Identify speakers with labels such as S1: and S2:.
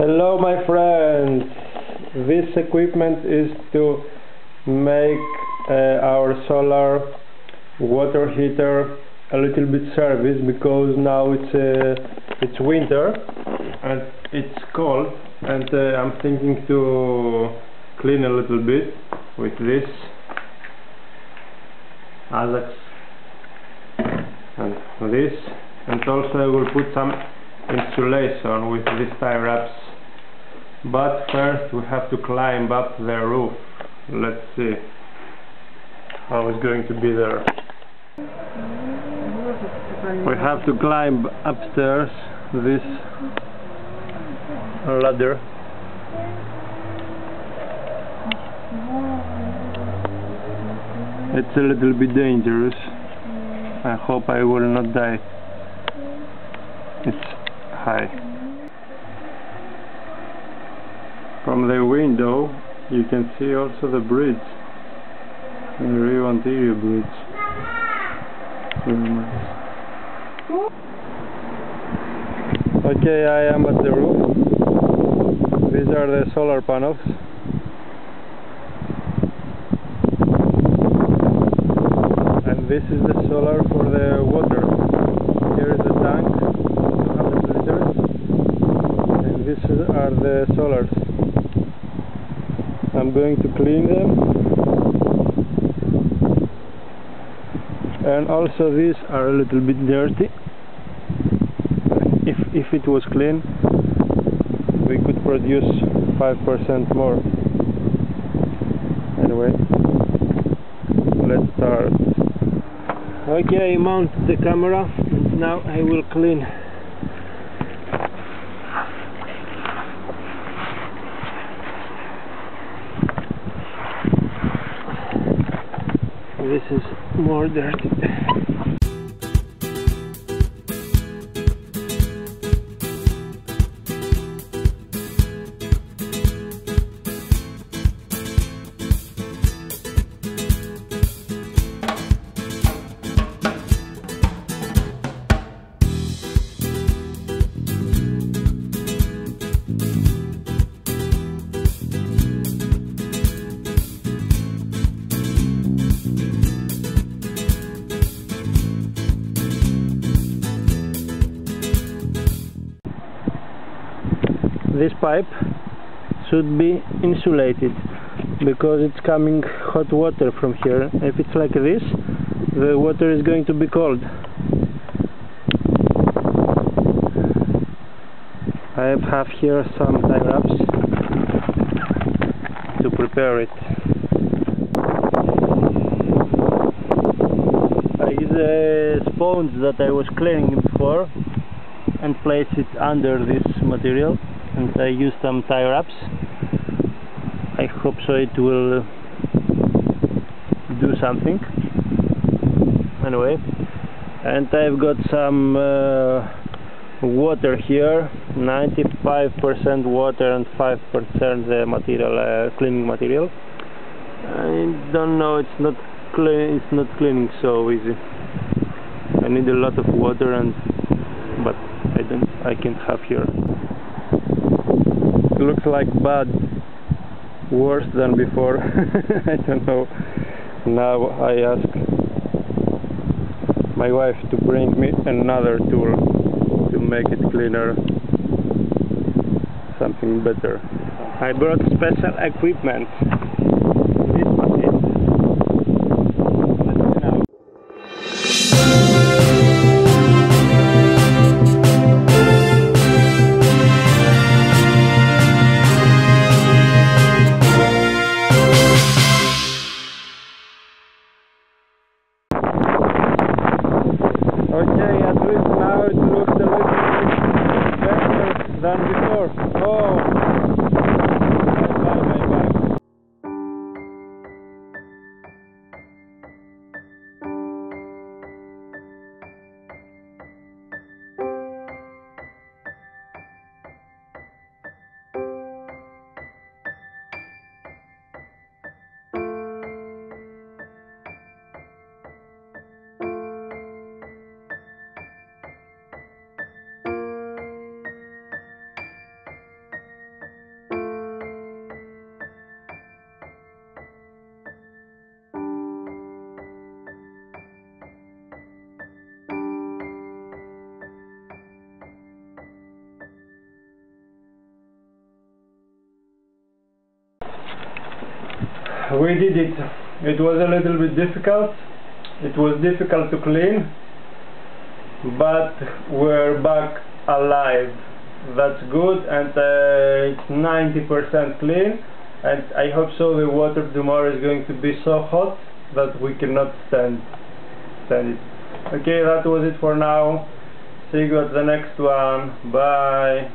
S1: Hello my friends, this equipment is to make our solar water heater a little bit service, because now it's winter and it's cold, and I'm thinking to clean a little bit with this Ajax and this, and also I will put some insulation with these tie wraps. But first we have to climb up the roof. Let's see how it's going to be there. We have to climb upstairs this ladder. It's a little bit dangerous. I hope I will not die. It's high. From the window you can see also the bridge, the Rio Antirio bridge. Okay, I am at the roof. These are the solar panels. And this is the solar for the water. Here is the tank, 200 liters. And these are the solars. I'm going to clean them, and also these are a little bit dirty. If it was clean, we could produce 5% more. Anyway, let's start. Okay, I mount the camera and now I will clean. This is more dirty. This pipe should be insulated, because it's coming hot water from here. If it's like this, the water is going to be cold. I have here some tie wraps to prepare it. I use a sponge that I was cleaning before and place it under this material. And I use some tie wraps. I hope so it will do something. Anyway, and I've got some water here, 95% water and 5% material, cleaning material. I don't know, it's not cleaning so easy. I need a lot of water, but I can't have here. It looks like bad, worse than before. I don't know. Now I ask my wife to bring me another tool to make it cleaner, something better. I brought special equipment. This machine. Okay, at least now it looks a little bit better than before. Oh, bye. we did it. It was a little bit difficult. It was difficult to clean, but we're back alive. That's good, and it's 90% clean, and I hope so. The water tomorrow is going to be so hot that we cannot stand it. Okay, that was it for now. See you at the next one. Bye.